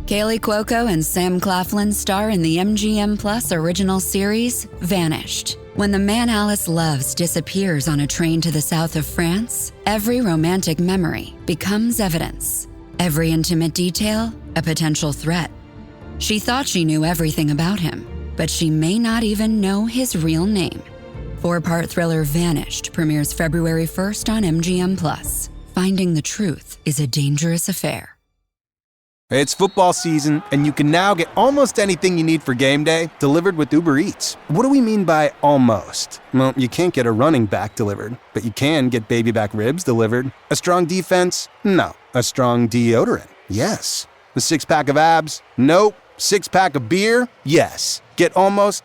Kaylee Cuoco and Sam Claflin star in the MGM Plus original series, Vanished. When the man Alice loves disappears on a train to the south of France, every romantic memory becomes evidence. Every intimate detail, a potential threat. She thought she knew everything about him, but she may not even know his real name. 4-part thriller Vanished premieres February 1st on MGM Plus. Finding the truth is a dangerous affair. It's football season, and you can now get almost anything you need for game day delivered with Uber Eats. What do we mean by almost? Well, you can't get a running back delivered, but you can get baby back ribs delivered. A strong defense? No. A strong deodorant? Yes. The 6-pack of abs? Nope. 6-pack of beer? Yes. Get almost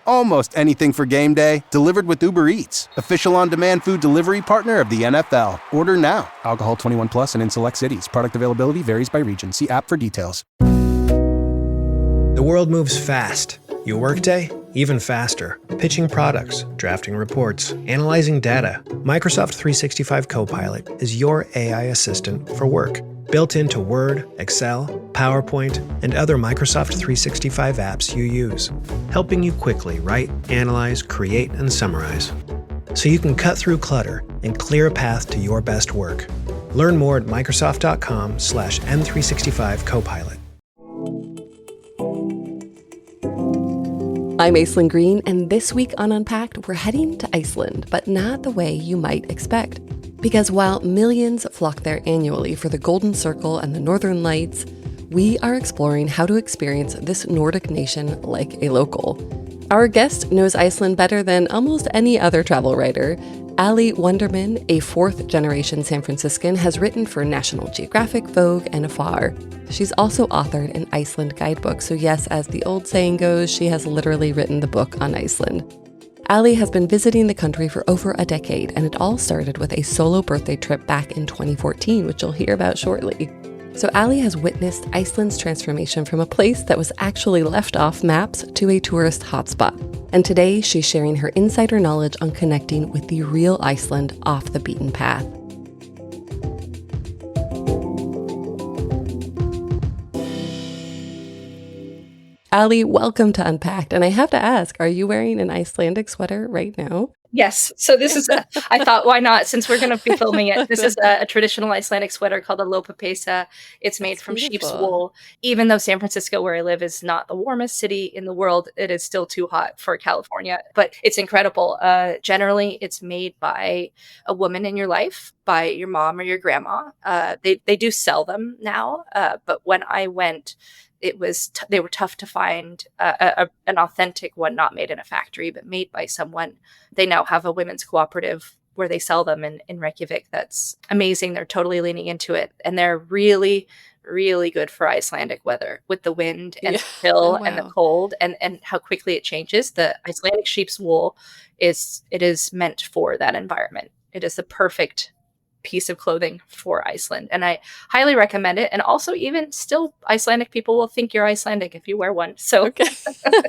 anything for game day delivered with Uber Eats, official on-demand food delivery partner of the NFL. Order now. Alcohol 21 plus and in select cities. Product availability varies by region. See app for details. The world moves fast. Your workday, even faster. Pitching products, drafting reports, analyzing data. Microsoft 365 Copilot is your AI assistant for work. Built into Word, Excel, PowerPoint, and other Microsoft 365 apps you use, helping you quickly write, analyze, create, and summarize, so you can cut through clutter and clear a path to your best work. Learn more at Microsoft.com/M365 Copilot. I'm Iceland Green, and this week on Unpacked, we're heading to Iceland, but not the way you might expect. Because while millions flock there annually for the Golden Circle and the Northern Lights, we are exploring how to experience this Nordic nation like a local. Our guest knows Iceland better than almost any other travel writer. Ali Wunderman, a 4th-generation San Franciscan, has written for National Geographic, Vogue, and Afar. She's also authored an Iceland guidebook, so yes, as the old saying goes, she has literally written the book on Iceland. Ali has been visiting the country for over a decade, and it all started with a solo birthday trip back in 2014, which you'll hear about shortly. So Ali has witnessed Iceland's transformation from a place that was actually left off maps to a tourist hotspot. And today she's sharing her insider knowledge on connecting with the real Iceland off the beaten path. Ali, welcome to Unpacked. And I have to ask, are you wearing an Icelandic sweater right now? Yes. So this is, I thought, why not? Since we're going to be filming it, this is a traditional Icelandic sweater called a lopapeysa. It's made from sheep's wool. Even though San Francisco, where I live, is not the warmest city in the world, it is still too hot for California. But it's incredible. Generally, it's made by a woman in your life, by your mom or your grandma. They do sell them now. But when I went, they were tough to find an authentic one, not made in a factory, but made by someone. They now have a women's cooperative where they sell them in Reykjavik. That's amazing. They're totally leaning into it. And they're really, really good for Icelandic weather with the wind and the chill and the cold and how quickly it changes. The Icelandic sheep's wool is meant for that environment. It is the perfect piece of clothing for Iceland, and I highly recommend it. And also, even still, Icelandic people will think you're Icelandic if you wear one, so okay.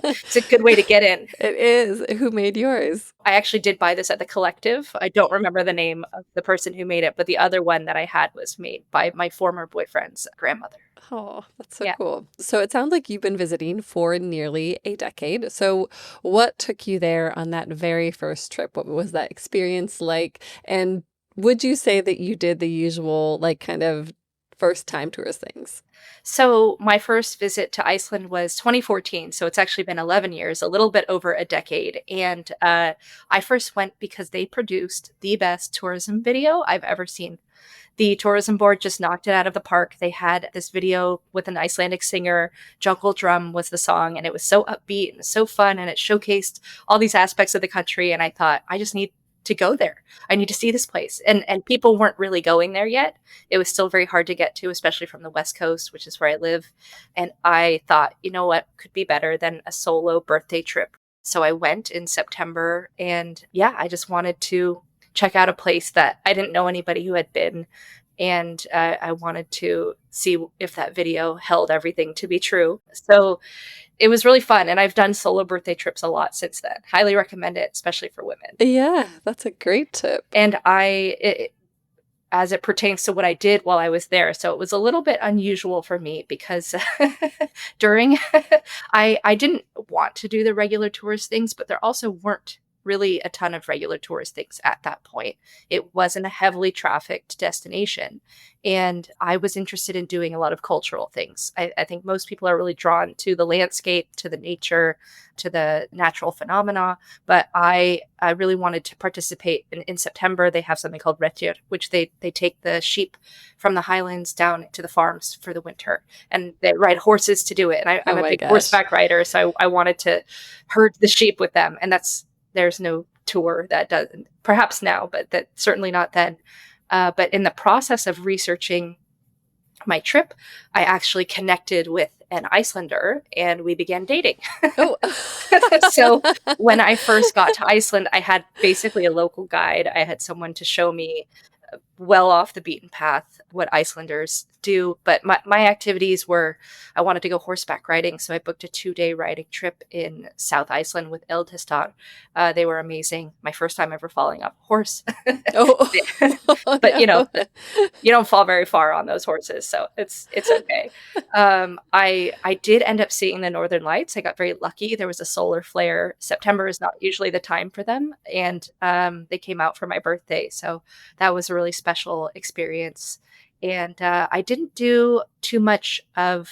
It's a good way to get in. It is. Who made yours? I actually did buy this at the Collective. I don't remember the name of the person who made it, but the other one that I had was made by my former boyfriend's grandmother. Oh, that's so cool. So it sounds like you've been visiting for nearly a decade. So what took you there on that very first trip? What was that experience like? And would you say that you did the usual, kind of first-time tourist things? So my first visit to Iceland was 2014. So it's actually been 11 years, a little bit over a decade. And I first went because they produced the best tourism video I've ever seen. The tourism board just knocked it out of the park. They had this video with an Icelandic singer. Jungle Drum was the song, and it was so upbeat and so fun, and it showcased all these aspects of the country. And I thought, I just need to go there. I need to see this place. And people weren't really going there yet. It was still very hard to get to, especially from the West Coast, which is where I live. And I thought, you know what could be better than a solo birthday trip? So I went in September, and I just wanted to check out a place that I didn't know anybody who had been. And I wanted to see if that video held everything to be true. So it was really fun. And I've done solo birthday trips a lot since then. Highly recommend it, especially for women. Yeah, that's a great tip. And I as it pertains to what I did while I was there. So it was a little bit unusual for me because during I didn't want to do the regular tourist things, but there also weren't really a ton of regular tourist things at that point. It wasn't a heavily trafficked destination. And I was interested in doing a lot of cultural things. I think most people are really drawn to the landscape, to the nature, to the natural phenomena. But I really wanted to participate. In September, they have something called retier, which they take the sheep from the highlands down to the farms for the winter. And they ride horses to do it. And I'm a big horseback rider, so I wanted to herd the sheep with them. And there's no tour that does, perhaps now, but that certainly not then. But in the process of researching my trip, I actually connected with an Icelander and we began dating. Oh. So when I first got to Iceland, I had basically a local guide. I had someone to show me well off the beaten path what Icelanders do. But my activities were, I wanted to go horseback riding. So I booked a 2-day riding trip in South Iceland with Eldhistar. They were amazing. My first time ever falling off a horse. Oh. But you don't fall very far on those horses. So it's okay. I did end up seeing the Northern Lights. I got very lucky. There was a solar flare. September is not usually the time for them. And they came out for my birthday. So that was a really special experience. And I didn't do too much I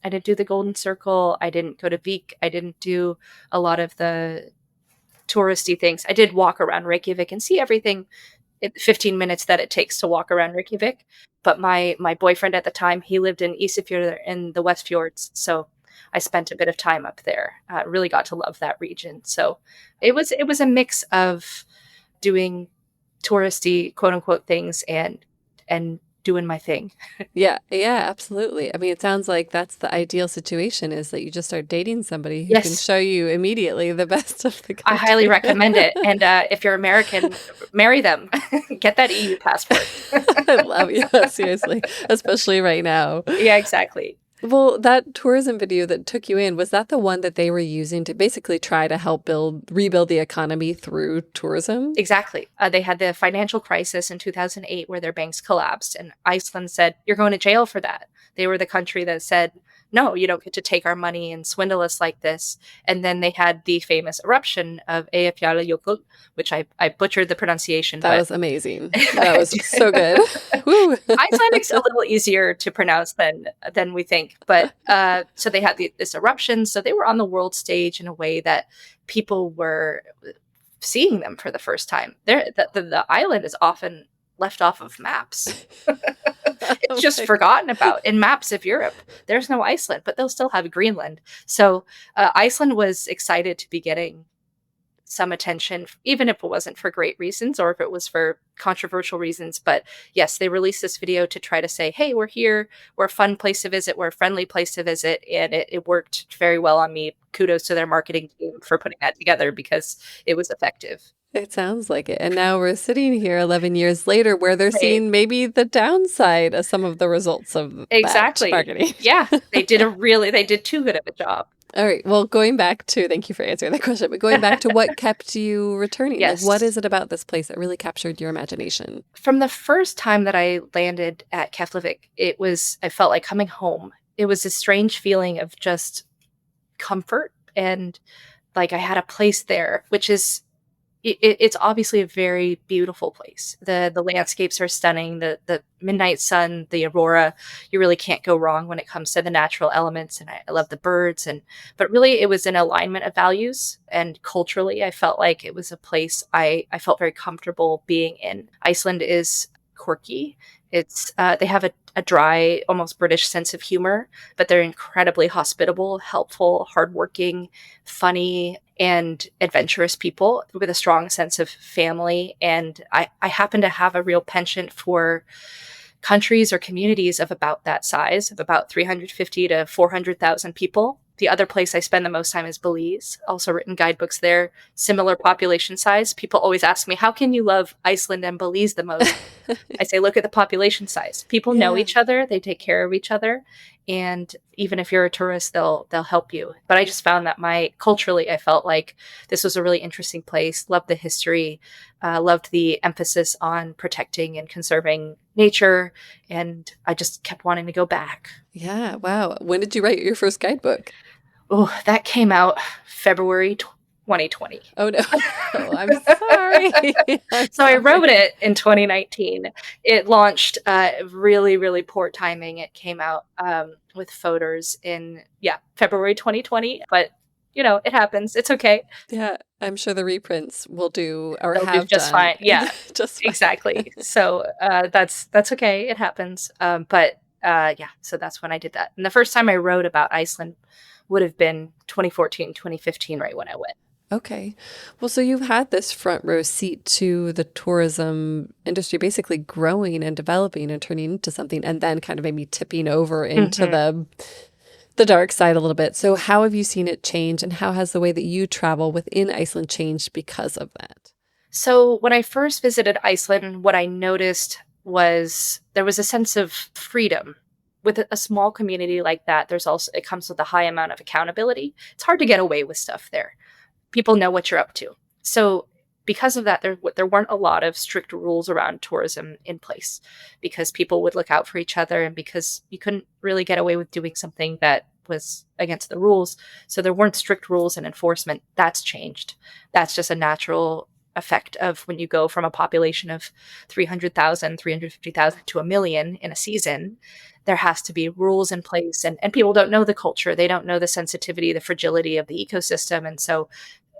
didn't do the Golden Circle. I didn't go to Vik. I didn't do a lot of the touristy things. I did walk around Reykjavik and see everything in 15 minutes that it takes to walk around Reykjavik. But my boyfriend at the time, he lived in Isafjordur in the West Fjords. So I spent a bit of time up there. Really got to love that region. So it was a mix of doing touristy quote unquote things and doing my thing. Yeah, absolutely. I mean, it sounds like that's the ideal situation, is that you just start dating somebody who Yes. can show you immediately the best of the country. I highly recommend it. And if you're American, marry them. Get that EU passport. I love you. Seriously, especially right now. Yeah, exactly. Well, that tourism video that took you in, was that the one that they were using to basically try to help rebuild the economy through tourism? Exactly. They had the financial crisis in 2008 where their banks collapsed, and Iceland said, you're going to jail for that. They were the country that said, no, you don't get to take our money and swindle us like this. And then they had the famous eruption of Eyjafjallajökull, which I butchered the pronunciation. That was amazing. That was so good. Woo. Icelandic's a little easier to pronounce than we think. But so they had this eruption. So they were on the world stage in a way that people were seeing them for the first time. The island is often left off of maps. It's just forgotten about in maps of Europe. There's no Iceland, but they'll still have Greenland. So Iceland was excited to be getting some attention, even if it wasn't for great reasons or if it was for controversial reasons. But yes, they released this video to try to say, hey, we're here. We're a fun place to visit. We're a friendly place to visit. And it worked very well on me. Kudos to their marketing team for putting that together because it was effective. It sounds like it. And now we're sitting here 11 years later where they're seeing maybe the downside of some of the results of that marketing. Yeah, they did too good of a job. All right. Well, thank you for answering that question, but going back to what kept you returning, Yes. like, what is it about this place that really captured your imagination? From the first time that I landed at Keflavik, I felt like coming home. It was a strange feeling of just comfort and like I had a place there, which is, it's obviously a very beautiful place. The landscapes are stunning. The midnight sun, the aurora, you really can't go wrong when it comes to the natural elements. And I love the birds. But really it was an alignment of values. And culturally, I felt like it was a place I felt very comfortable being in. Iceland is quirky. They have a dry, almost British sense of humor, but they're incredibly hospitable, helpful, hardworking, funny, and adventurous people with a strong sense of family. And I happen to have a real penchant for countries or communities of about that size, of about 350 to 400,000 people. The other place I spend the most time is Belize. Also written guidebooks there, similar population size. People always ask me, how can you love Iceland and Belize the most? I say, look at the population size. People know each other. They take care of each other. And even if you're a tourist, they'll help you. But I just found that culturally, I felt like this was a really interesting place. Loved the history, loved the emphasis on protecting and conserving nature, and I just kept wanting to go back. Yeah, wow. When did you write your first guidebook? Oh, that came out February 2020. Oh no. Oh, I'm sorry. So I wrote it in 2019. It launched really, really poor timing. It came out with photos in February 2020. But it happens. It's okay. Yeah, I'm sure the reprints will do or They'll do have just done. fine. Yeah, just fine. exactly. So that's okay. It happens. So that's when I did that. And the first time I wrote about Iceland would have been 2014, 2015, right when I went. Okay. Well, so you've had this front row seat to the tourism industry basically growing and developing and turning into something, and then kind of maybe tipping over into the dark side a little bit. So how have you seen it change, and how has the way that you travel within Iceland changed because of that? So when I first visited Iceland, what I noticed was there was a sense of freedom. With a small community like that, it comes with a high amount of accountability. It's hard to get away with stuff there. People know what you're up to. So because of that, there weren't a lot of strict rules around tourism in place, because people would look out for each other, and because you couldn't really get away with doing something that was against the rules. So there weren't strict rules and enforcement. That's changed. That's just a natural effect of when you go from a population of 300,000, 350,000 to 1 million in a season. There has to be rules in place, and people don't know the culture. They don't know the sensitivity, the fragility of the ecosystem. And so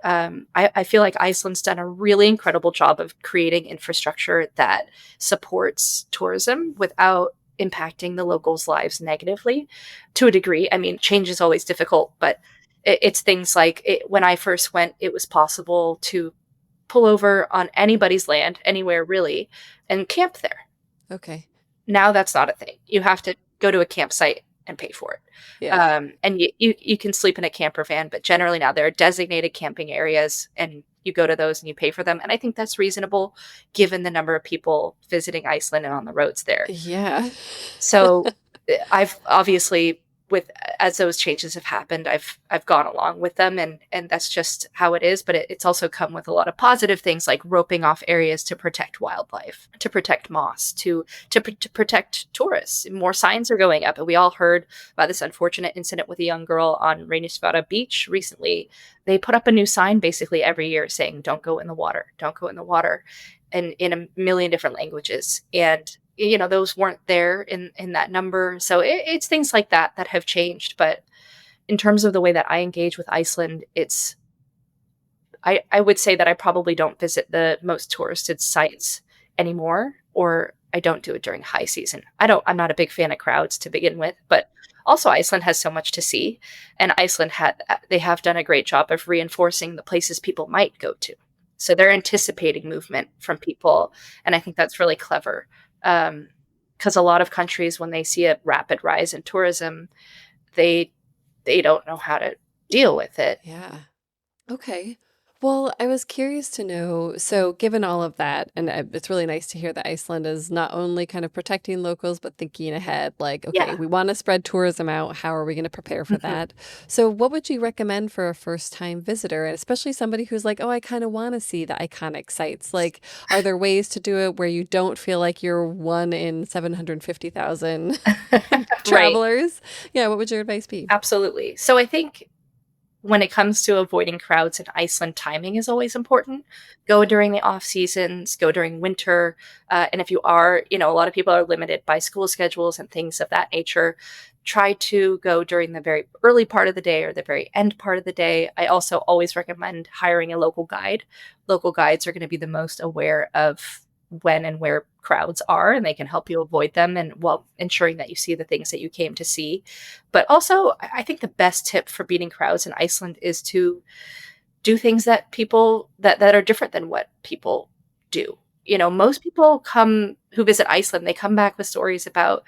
I feel like Iceland's done a really incredible job of creating infrastructure that supports tourism without impacting the locals' lives negatively to a degree. I mean, change is always difficult, but it's things like when I first went, it was possible to pull over on anybody's land, anywhere really, and camp there. Okay. Now that's not a thing. You have to go to a campsite and pay for it. Yeah. And you can sleep in a camper van, but generally now there are designated camping areas, and you go to those and you pay for them. And I think that's reasonable given the number of people visiting Iceland and on the roads there. Yeah. So I've obviously, as those changes have happened, I've gone along with them, and that's just how it is. But it's also come with a lot of positive things, like roping off areas to protect wildlife, to protect moss, to protect tourists. More signs are going up, and we all heard about this unfortunate incident with a young girl on Reynisfjara Beach recently. They put up a new sign basically every year saying, "Don't go in the water, don't go in the water," and in a million different languages. And those weren't there in that number. So it's things like that have changed. But in terms of the way that I engage with Iceland, I would say that I probably don't visit the most touristed sites anymore, or I don't do it during high season. I'm not a big fan of crowds to begin with, but also Iceland has so much to see, and they have done a great job of reinforcing the places people might go to. So they're anticipating movement from people, and I think that's really clever. Because a lot of countries, when they see a rapid rise in tourism, they don't know how to deal with it. Yeah. Okay. Well, I was curious to know, so given all of that, and it's really nice to hear that Iceland is not only kind of protecting locals, but thinking ahead, like, okay, we want to spread tourism out. How are we going to prepare for that? So what would you recommend for a first-time visitor, and especially somebody who's like, oh, I kind of want to see the iconic sites? Like, are there ways to do it where you don't feel like you're one in 750,000 travelers? Right. Yeah, what would your advice be? Absolutely. So I think when it comes to avoiding crowds in Iceland, timing is always important. Go during the off seasons, go during winter. And if you are, a lot of people are limited by school schedules and things of that nature. Try to go during the very early part of the day or the very end part of the day. I also always recommend hiring a local guide. Local guides are going to be the most aware of when and where crowds are, and they can help you avoid them, and while ensuring that you see the things that you came to see. But also, I think the best tip for beating crowds in Iceland is to do things that people that are different than what people do. Most people who visit Iceland, they come back with stories about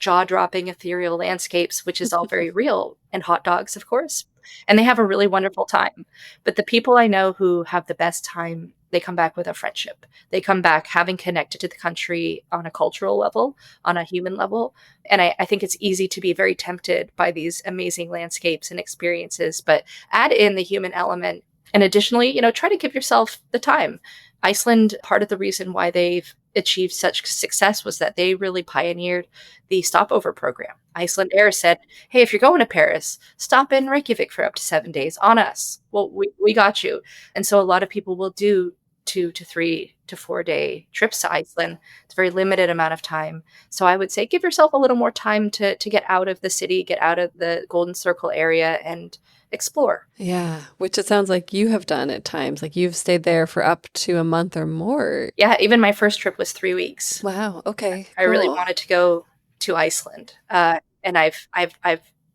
jaw-dropping ethereal landscapes, which is all very real, and hot dogs, of course. And they have a really wonderful time. But the people I know who have the best time they come back with a friendship. They come back having connected to the country on a cultural level, on a human level. And I think it's easy to be very tempted by these amazing landscapes and experiences, but add in the human element. And additionally, try to give yourself the time. Iceland, part of the reason why they've achieved such success was that they really pioneered the stopover program. Icelandair said, hey, if you're going to Paris, stop in Reykjavik for up to 7 days on us. Well, we got you. And so a lot of people will do 2 to 3 to 4 day trips to Iceland. It's a very limited amount of time. So I would say give yourself a little more time to get out of the city, get out of the Golden Circle area and explore. Yeah, which it sounds like you have done at times. Like you've stayed there for up to a month or more. Yeah, even my first trip was 3 weeks. Wow. Okay. I really cool. wanted to go to Iceland, and I've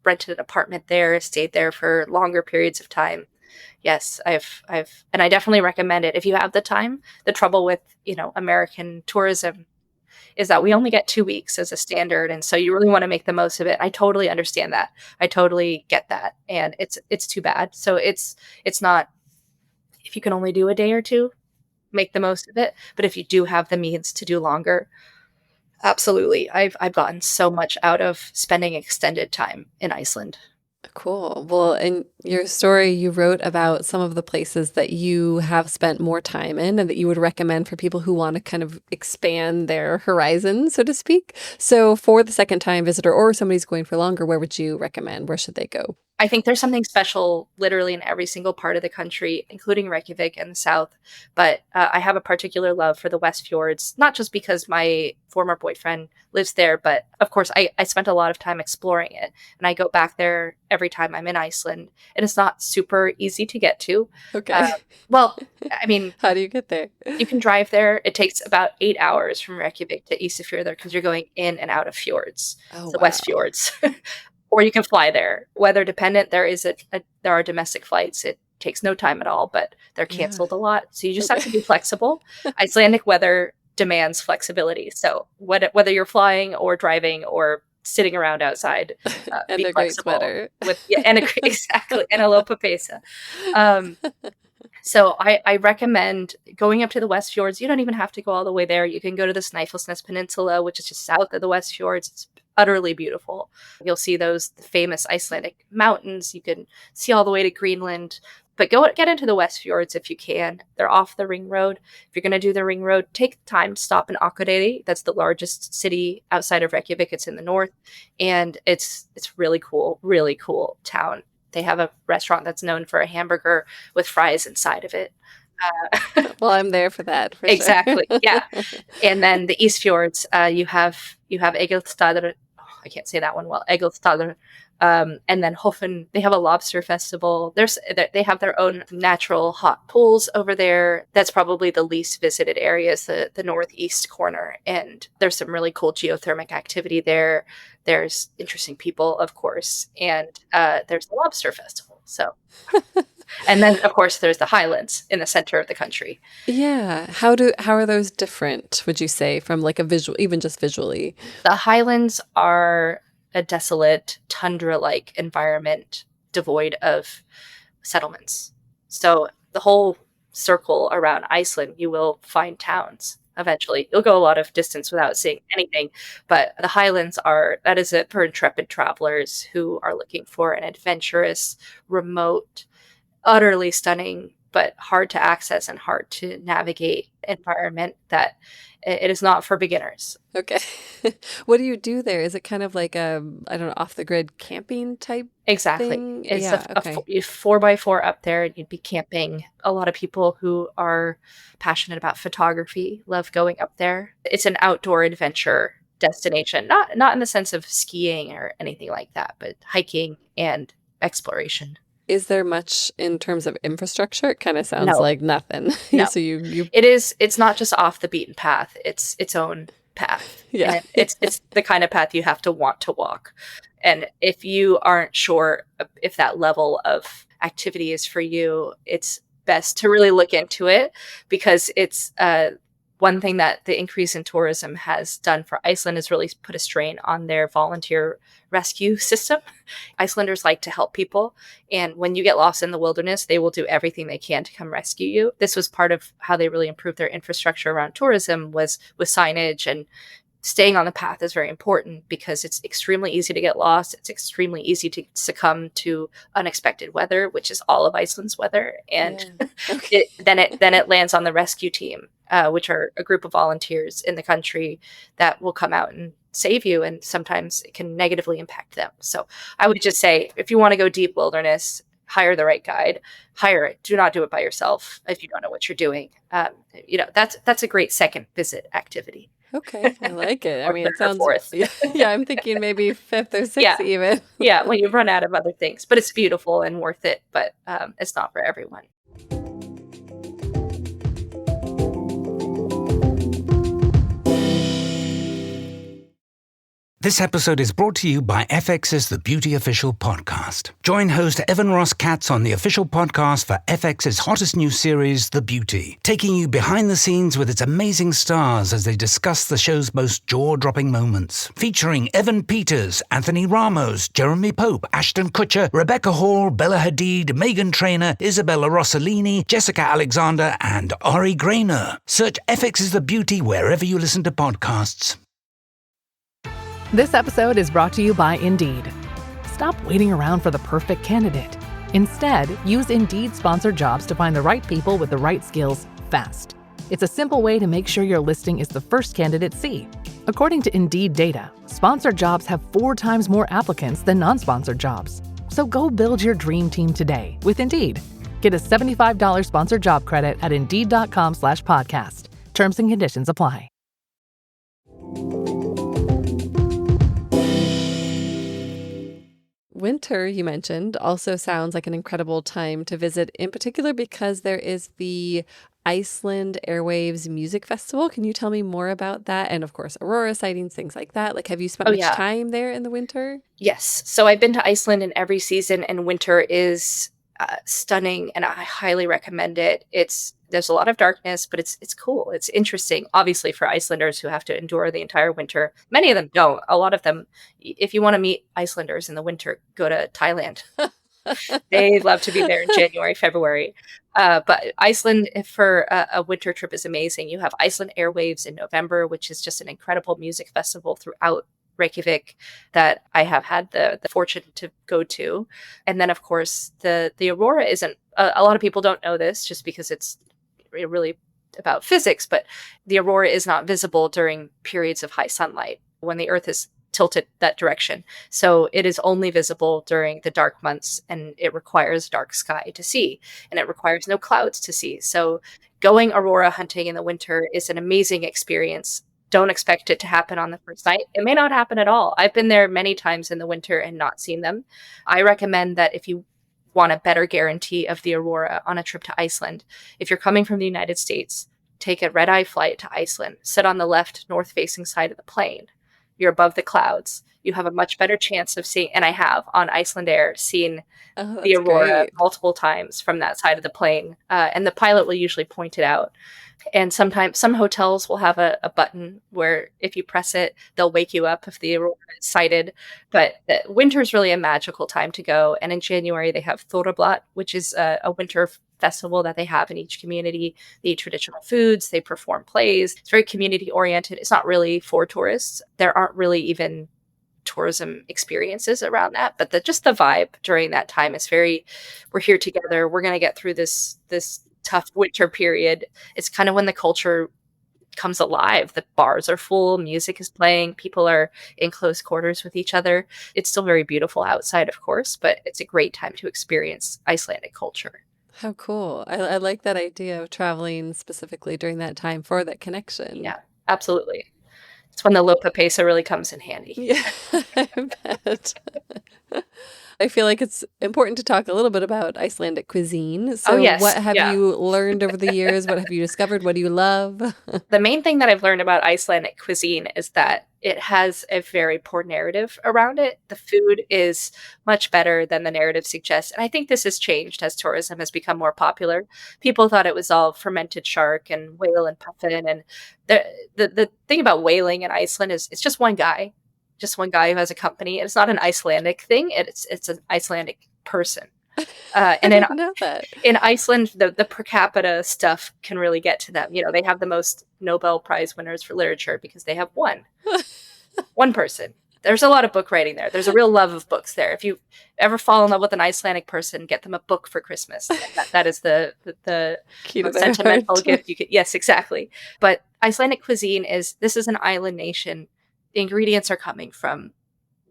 rented an apartment there, stayed there for longer periods of time. Yes, and I definitely recommend it if you have the time. The trouble with American tourism is that we only get 2 weeks as a standard, and so you really want to make the most of it. I totally understand that. I totally get that, and it's too bad. So it's not, if you can only do a day or two, make the most of it. But if you do have the means to do longer, absolutely. I've gotten so much out of spending extended time in Iceland. Cool. Well, in your story, you wrote about some of the places that you have spent more time in and that you would recommend for people who want to kind of expand their horizon, so to speak. So for the second time visitor or somebody's going for longer, where would you recommend? Where should they go? I think there's something special literally in every single part of the country, including Reykjavik and the south. But I have a particular love for the West Fjords, not just because my former boyfriend lives there, but of course I spent a lot of time exploring it. And I go back there every time I'm in Iceland. And it's not super easy to get to. Okay. Well, I mean, how do you get there? You can drive there. It takes about 8 hours from Reykjavik to Ísafjörður because you're going in and out of fjords, the West Fjords. Or you can fly there. Weather dependent, there are domestic flights. It takes no time at all, but they're canceled a lot. So you just have to be flexible. Icelandic weather demands flexibility. So whether you're flying or driving or sitting around outside, and be a great sweater. Exactly, and a lopapeysa. So I recommend going up to the West Fjords. You don't even have to go all the way there. You can go to the Snæfellsnes Peninsula, which is just south of the West Fjords. It's utterly beautiful. You'll see those famous Icelandic mountains. You can see all the way to Greenland. But get into the West Fjords if you can. They're off the ring road. If you're going to do the ring road, take the time to stop in Akureyri. That's the largest city outside of Reykjavik. It's in the north. And it's really cool town. They have a restaurant that's known for a hamburger with fries inside of it. Well, I'm there for that. For exactly. Sure. Yeah. And then the East Fjords, you have Egilsstaðir. Oh, I can't say that one well. Egilsstaðir. And then Hofen, they have a lobster festival. They have their own natural hot pools over there. That's probably the least visited area, is the northeast corner. And there's some really cool geothermic activity there. There's interesting people, of course. And there's the lobster festival. So, and then of course there's the Highlands in the center of the country. Yeah. How are those different, would you say, from like a visual, even just visually? The Highlands are a desolate tundra-like environment devoid of settlements. So the whole circle around Iceland, you will find towns eventually. You'll go a lot of distance without seeing anything, but the Highlands that is it for intrepid travelers who are looking for an adventurous, remote, utterly stunning, but hard to access and hard to navigate environment that it is not for beginners. Okay. What do you do there? Is it kind of like I don't know, off the grid camping type Exactly. thing? It's Yeah, a okay. 4x4 up there, and you'd be camping. A lot of people who are passionate about photography love going up there. It's an outdoor adventure destination, not in the sense of skiing or anything like that, but hiking and exploration. Is there much in terms of infrastructure? It kind of sounds No. like nothing. No. So you It's not just off the beaten path. It's its own path. Yeah. And it's the kind of path you have to want to walk. And if you aren't sure if that level of activity is for you, it's best to really look into it, because it's one thing that the increase in tourism has done for Iceland is really put a strain on their volunteer rescue system. Icelanders like to help people. And when you get lost in the wilderness, they will do everything they can to come rescue you. This was part of how they really improved their infrastructure around tourism, was with signage, and staying on the path is very important because it's extremely easy to get lost. It's extremely easy to succumb to unexpected weather, which is all of Iceland's weather. And then it lands on the rescue team, which are a group of volunteers in the country that will come out and save you. And sometimes it can negatively impact them. So I would just say, if you want to go deep wilderness, hire the right guide, hire it. Do not do it by yourself if you don't know what you're doing. That's a great second visit activity. Okay, I like it. I mean, it sounds fourth. Yeah, I'm thinking maybe fifth or sixth even. Yeah, when you run out of other things. But it's beautiful and worth it, but it's not for everyone. This episode is brought to you by FX's The Beauty Official Podcast. Join host Evan Ross Katz on the official podcast for FX's hottest new series, The Beauty, taking you behind the scenes with its amazing stars as they discuss the show's most jaw-dropping moments. Featuring Evan Peters, Anthony Ramos, Jeremy Pope, Ashton Kutcher, Rebecca Hall, Bella Hadid, Meghan Trainor, Isabella Rossellini, Jessica Alexander, and Ari Grainer. Search FX's The Beauty wherever you listen to podcasts. This episode is brought to you by Indeed. Stop waiting around for the perfect candidate. Instead, use Indeed sponsored jobs to find the right people with the right skills fast. It's a simple way to make sure your listing is the first candidates see. According to Indeed data, sponsored jobs have 4 times more applicants than non-sponsored jobs. So go build your dream team today with Indeed. Get a $75 sponsored job credit at Indeed.com/podcast. Terms and conditions apply. Winter, you mentioned, also sounds like an incredible time to visit, in particular because there is the Iceland Airwaves Music Festival. Can you tell me more about that? And of course, aurora sightings, things like that. Like, have you spent much time there in the winter? Yes. So I've been to Iceland in every season, and winter is stunning, and I highly recommend it. There's a lot of darkness, but it's cool. It's interesting, obviously, for Icelanders who have to endure the entire winter. Many of them don't. A lot of them, if you want to meet Icelanders in the winter, go to Thailand. They love to be there in January, February. But Iceland for a winter trip is amazing. You have Iceland Airwaves in November, which is just an incredible music festival throughout Reykjavik that I have had the fortune to go to. And then, of course, the aurora isn't, a lot of people don't know this just because it's really about physics, but the aurora is not visible during periods of high sunlight when the Earth is tilted that direction. So it is only visible during the dark months, and it requires dark sky to see, and it requires no clouds to see. So going aurora hunting in the winter is an amazing experience. Don't expect it to happen on the first night. It may not happen at all. I've been there many times in the winter and not seen them. I recommend that if you want a better guarantee of the aurora on a trip to Iceland, if you're coming from the United States, take a red-eye flight to Iceland. Sit on the left north-facing side of the plane. You're above the clouds. You have a much better chance of seeing, and I have on Icelandair seen the aurora multiple times from that side of the plane. And the pilot will usually point it out. And sometimes some hotels will have a button where if you press it, they'll wake you up if the aurora is sighted. But winter is really a magical time to go. And in January, they have Thorablat, which is a winter festival that they have in each community. They eat traditional foods. They perform plays. It's very community oriented. It's not really for tourists. There aren't really even tourism experiences around that, but just the vibe during that time is very, we're here together. We're going to get through this tough winter period. It's kind of when the culture comes alive. The bars are full, music is playing, people are in close quarters with each other. It's still very beautiful outside, of course, but it's a great time to experience Icelandic culture. How cool. I like that idea of traveling specifically during that time for that connection. Yeah, absolutely. It's when the lopapeysa really comes in handy. Yeah, I bet. I feel like it's important to talk a little bit about Icelandic cuisine. So yes. what have Yeah. you learned over the years? What have you discovered? What do you love? The main thing that I've learned about Icelandic cuisine is that it has a very poor narrative around it. The food is much better than the narrative suggests. And I think this has changed as tourism has become more popular. People thought it was all fermented shark and whale and puffin. And the thing about whaling in Iceland is it's just one guy who has a company. It's not an Icelandic thing. It's an Icelandic person. And I didn't know that. in Iceland, the per capita stuff can really get to them. They have the most Nobel Prize winners for literature because they have one person. There's a lot of book writing there. There's a real love of books there. If you ever fall in love with an Icelandic person, get them a book for Christmas. That is the most sentimental gift you could. Yes, exactly. But Icelandic cuisine this is an island nation. The ingredients are coming from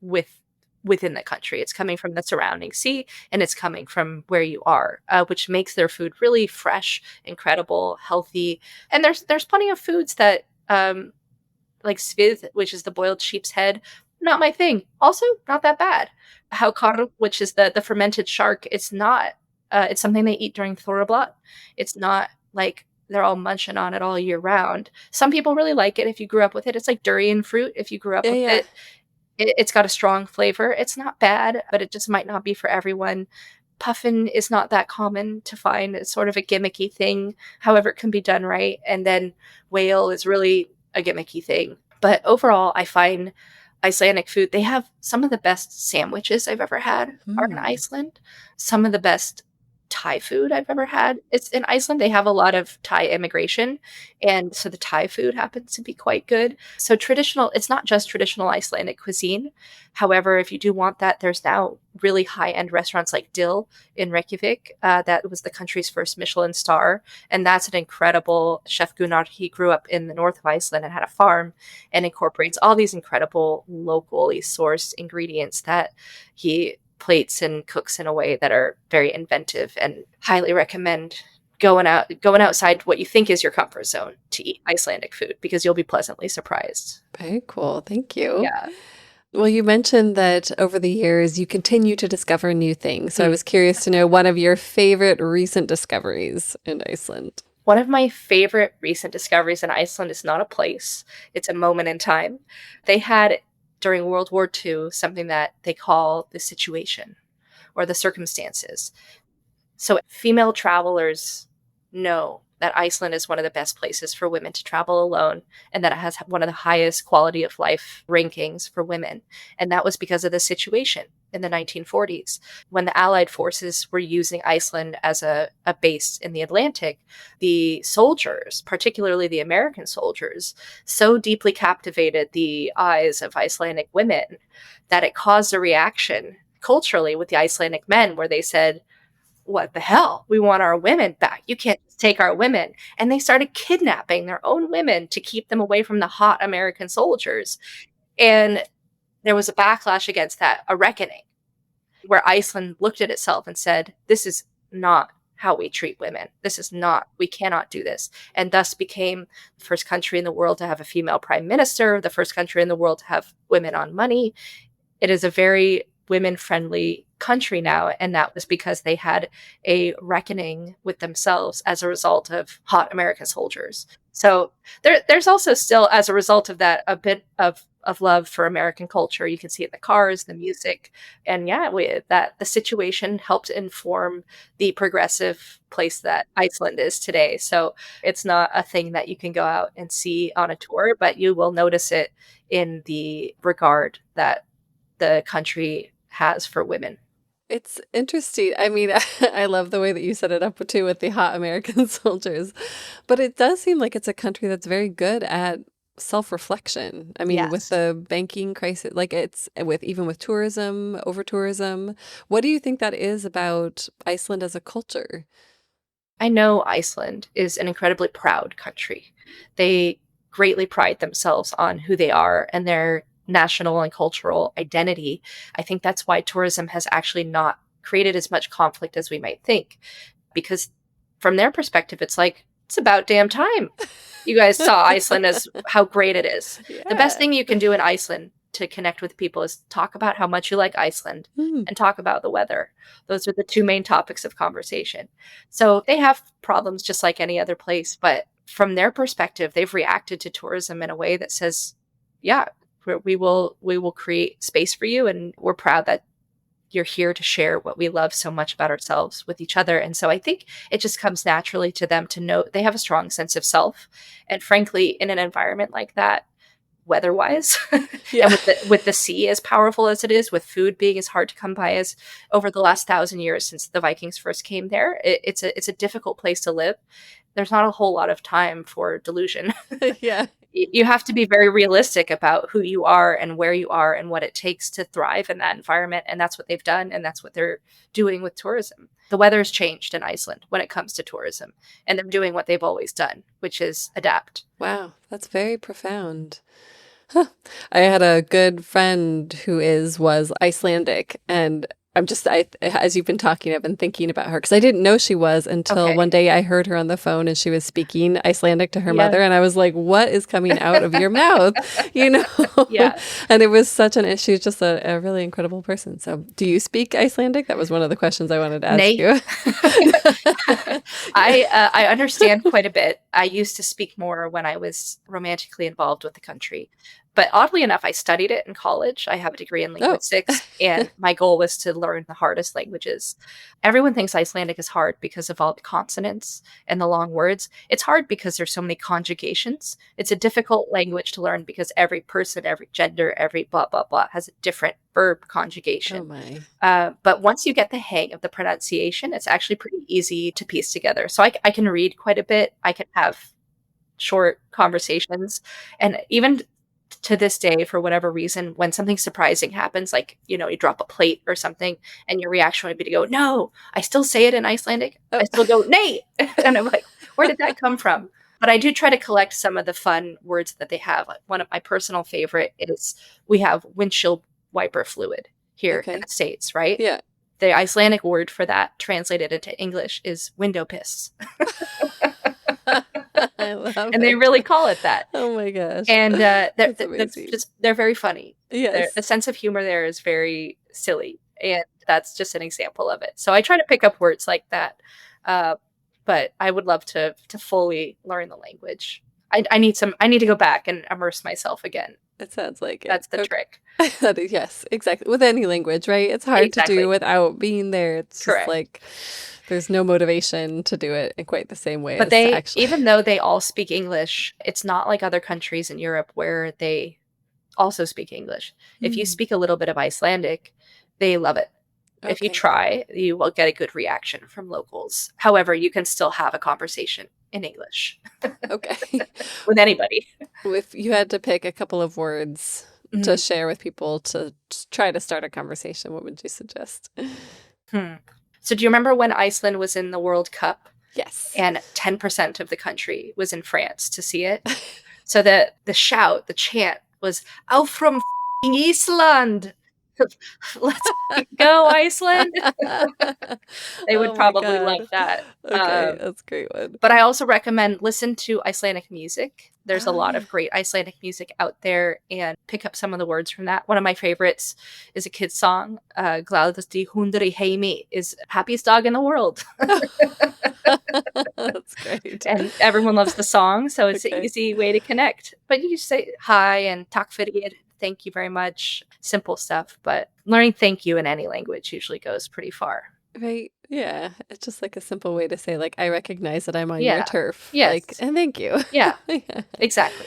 within the country. It's coming from the surrounding sea, and it's coming from where you are, which makes their food really fresh, incredible, healthy. And there's plenty of foods that, like svið, which is the boiled sheep's head, not my thing. Also, not that bad. Hákarl, which is the fermented shark, it's not. It's something they eat during Thorablat. It's not like they're all munching on it all year round. Some people really like it if you grew up with it. It's like durian fruit. If you grew up with it, it's got a strong flavor. It's not bad, but it just might not be for everyone. Puffin is not that common to find. It's sort of a gimmicky thing, however it can be done right. And then whale is really a gimmicky thing. But overall, I find Icelandic food, they have some of the best sandwiches I've ever had are in Iceland. Some of the best Thai food I've ever had. It's in Iceland. They have a lot of Thai immigration, and so the Thai food happens to be quite good. So it's not just traditional Icelandic cuisine. However, if you do want that, there's now really high-end restaurants like Dill in Reykjavik. That was the country's first Michelin star, and that's an incredible chef Gunnar. He grew up in the north of Iceland and had a farm and incorporates all these incredible locally sourced ingredients that he plates and cooks in a way that are very inventive, and highly recommend going outside what you think is your comfort zone to eat Icelandic food, because you'll be pleasantly surprised. Very cool. Thank you. Yeah. Well, you mentioned that over the years you continue to discover new things. So I was curious to know one of your favorite recent discoveries in Iceland. One of my favorite recent discoveries in Iceland is not a place. It's a moment in time. They had during World War II, something that they call the situation or the circumstances. So female travelers know that Iceland is one of the best places for women to travel alone, and that it has one of the highest quality of life rankings for women. And that was because of the situation in the 1940s. When the Allied forces were using Iceland as a base in the Atlantic, the soldiers, particularly the American soldiers, so deeply captivated the eyes of Icelandic women that it caused a reaction culturally with the Icelandic men where they said, what the hell? We want our women back. You can't just take our women. And they started kidnapping their own women to keep them away from the hot American soldiers. And there was a backlash against that, a reckoning, where Iceland looked at itself and said, this is not how we treat women. We cannot do this. And thus became the first country in the world to have a female prime minister, the first country in the world to have women on money. It is a very women-friendly country now, and that was because they had a reckoning with themselves as a result of hot American soldiers. So there's also still, as a result of that, a bit of love for American culture. You can see it in the cars, the music, and that the situation helped inform the progressive place that Iceland is today. So it's not a thing that you can go out and see on a tour, but you will notice it in the regard that the country has for women. It's interesting. I mean, I love the way that you set it up too with the hot American soldiers, but it does seem like it's a country that's very good at self-reflection. I mean, with the banking crisis, like even with tourism, over-tourism, what do you think that is about Iceland as a culture? I know Iceland is an incredibly proud country. They greatly pride themselves on who they are and their national and cultural identity. I think that's why tourism has actually not created as much conflict as we might think, because from their perspective, it's like, it's about damn time you guys saw Iceland as how great it is. Yeah. The best thing you can do in Iceland to connect with people is talk about how much you like Iceland and talk about the weather. Those are the two main topics of conversation. So they have problems just like any other place, but from their perspective, they've reacted to tourism in a way that says, yeah, we will create space for you, and we're proud that you're here to share what we love so much about ourselves with each other. And so I think it just comes naturally to them to know they have a strong sense of self. And frankly, in an environment like that, weather-wise, Yeah. and with the sea as powerful as it is, with food being as hard to come by as over the last 1,000 years since the Vikings first came there, it's a difficult place to live. There's not a whole lot of time for delusion. Yeah. You have to be very realistic about who you are and where you are and what it takes to thrive in that environment. And that's what they've done. And that's what they're doing with tourism. The weather's changed in Iceland when it comes to tourism. And they're doing what they've always done, which is adapt. Wow, that's very profound. Huh. I had a good friend who was Icelandic, and as you've been talking, I've been thinking about her because I didn't know she was until one day I heard her on the phone and she was speaking Icelandic to her mother, and I was like, "What is coming out of your mouth?" You know? Yeah. And it was such an issue. Just a really incredible person. So, do you speak Icelandic? That was one of the questions I wanted to ask you. I understand quite a bit. I used to speak more when I was romantically involved with the country. But oddly enough, I studied it in college. I have a degree in linguistics, and my goal was to learn the hardest languages. Everyone thinks Icelandic is hard because of all the consonants and the long words. It's hard because there's so many conjugations. It's a difficult language to learn because every person, every gender, every blah, blah, blah has a different verb conjugation. Oh my. But once you get the hang of the pronunciation, it's actually pretty easy to piece together. So I can read quite a bit. I can have short conversations. And even to this day, for whatever reason, when something surprising happens, like, you drop a plate or something, and your reaction would be to go, "No," I still say it in Icelandic. I still go, "Nay." And I'm like, where did that come from? But I do try to collect some of the fun words that they have. Like, one of my personal favorite is we have windshield wiper fluid here in the States, right? Yeah. The Icelandic word for that translated into English is window piss. I love and they really call it that. Oh my gosh. And they're very funny. Yes. The sense of humor there is very silly. And that's just an example of it. So I try to pick up words like that. But I would love to fully learn the language. I need to go back and immerse myself again. It sounds like it. That's the trick. Yes, exactly. With any language, right? It's hard to do without being there. It's just like there's no motivation to do it in quite the same way. But even though they all speak English, it's not like other countries in Europe where they also speak English. If you speak a little bit of Icelandic, they love it. Okay. If you try, you will get a good reaction from locals. However, you can still have a conversation in English. Okay. With anybody. If you had to pick a couple of words to share with people to try to start a conversation, what would you suggest? So do you remember when Iceland was in the World Cup? Yes. And 10% of the country was in France to see it? So the chant was, "Out from Iceland! Let's go, Iceland!" They would probably love that. Okay, that's a great one. But I also recommend listen to Icelandic music. There's a lot of great Icelandic music out there, and pick up some of the words from that. One of my favorites is a kid's song, Gladasti hundri heimi, is happiest dog in the world. That's great. And everyone loves the song, so it's an easy way to connect. But you just say hi and tak fyrir, thank you very much. Simple stuff, but learning thank you in any language usually goes pretty far. Right. Yeah. It's just like a simple way to say, like, I recognize that I'm on your turf. Yes. Like, and thank you. Yeah. Exactly.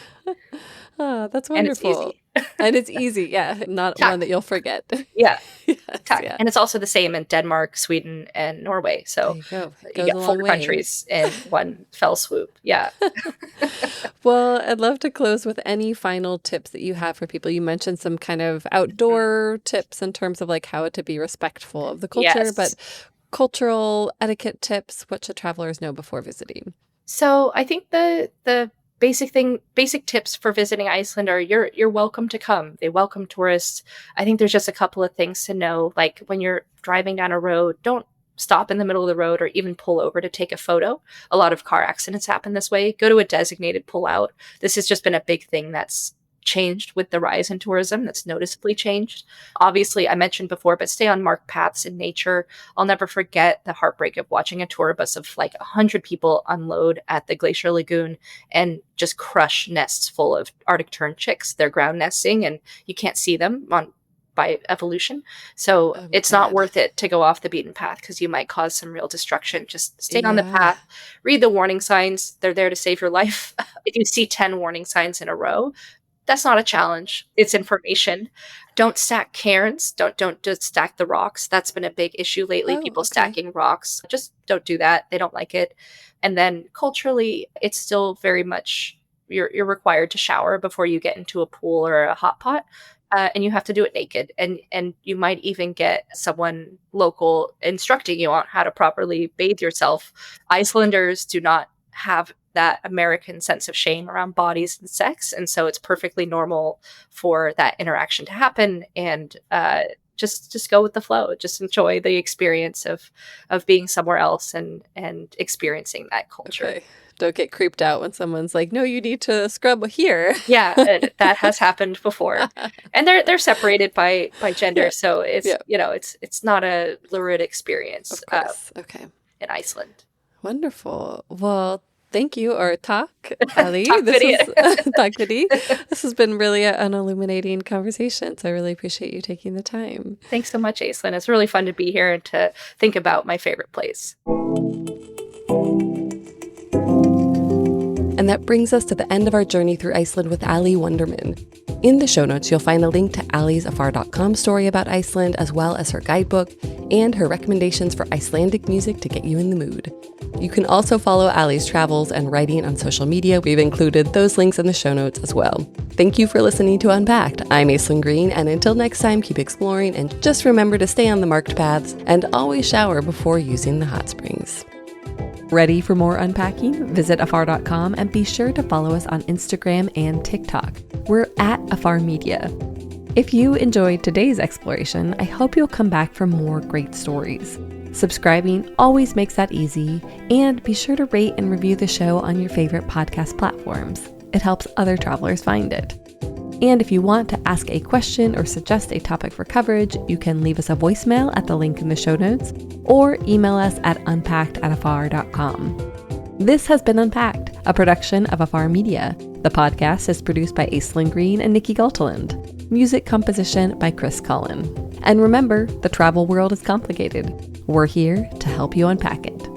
Oh, that's wonderful. And it's easy. Yeah. Not Tak. one that you'll forget. Yeah. Yes, Tak. yeah. And it's also the same in Denmark, Sweden, and Norway. So There you go. It you goes get a 4 long way. countries in one fell swoop. Yeah. Well, I'd love to close with any final tips that you have for people. You mentioned some kind of outdoor tips in terms of like how to be respectful of the culture, Yes. but cultural etiquette tips, what should travelers know before visiting? So I think the basic tips for visiting Iceland are you're welcome to come. They welcome tourists. I think there's just a couple of things to know. Like when you're driving down a road, don't stop in the middle of the road or even pull over to take a photo. A lot of car accidents happen this way. Go to a designated pullout. This has just been a big thing that's changed with the rise in tourism. That's noticeably changed. Obviously, I mentioned before, but stay on marked paths in nature. I'll never forget the heartbreak of watching a tour bus of like 100 people unload at the Glacier Lagoon and just crush nests full of Arctic tern chicks. They're ground nesting and you can't see them by evolution. So it's not worth it to go off the beaten path because you might cause some real destruction. Just stay on the path, read the warning signs. They're there to save your life. If you see 10 warning signs in a row, that's not a challenge. It's information. Don't stack cairns. Don't just stack the rocks. That's been a big issue lately. People stacking rocks. Just don't do that. They don't like it. And then culturally, it's still very much you're required to shower before you get into a pool or a hot pot. And you have to do it naked. And you might even get someone local instructing you on how to properly bathe yourself. Icelanders do not have that American sense of shame around bodies and sex. And so it's perfectly normal for that interaction to happen. And just go with the flow. Just enjoy the experience of being somewhere else and experiencing that culture. Okay. Don't get creeped out when someone's like, no, you need to scrub here. Yeah, that has happened before. And they're separated by gender. So it's, it's not a lurid experience. Of course. Okay. In Iceland. Wonderful. Well, thank you, or tak, Ali. Tak Vidi. This has been really an illuminating conversation. So I really appreciate you taking the time. Thanks so much, Iceland. It's really fun to be here and to think about my favorite place. And that brings us to the end of our journey through Iceland with Ali Wonderman. In the show notes, you'll find a link to Ali's afar.com story about Iceland, as well as her guidebook and her recommendations for Icelandic music to get you in the mood. You can also follow Ali's travels and writing on social media. We've included those links in the show notes as well. Thank you for listening to Unpacked. I'm Aislinn Green, and until next time, keep exploring and just remember to stay on the marked paths and always shower before using the hot springs. Ready for more unpacking? Visit afar.com and be sure to follow us on Instagram and TikTok. We're at Afar Media. If you enjoyed today's exploration, I hope you'll come back for more great stories. Subscribing always makes that easy, and be sure to rate and review the show on your favorite podcast platforms. It helps other travelers find it. And if you want to ask a question or suggest a topic for coverage, you can leave us a voicemail at the link in the show notes or email us at unpackedafar.com. This has been Unpacked, a production of Afar Media. The podcast is produced by Aislinn Green and Nikki Galteland. Music composition by Chris Cullen. And remember, the travel world is complicated. We're here to help you unpack it.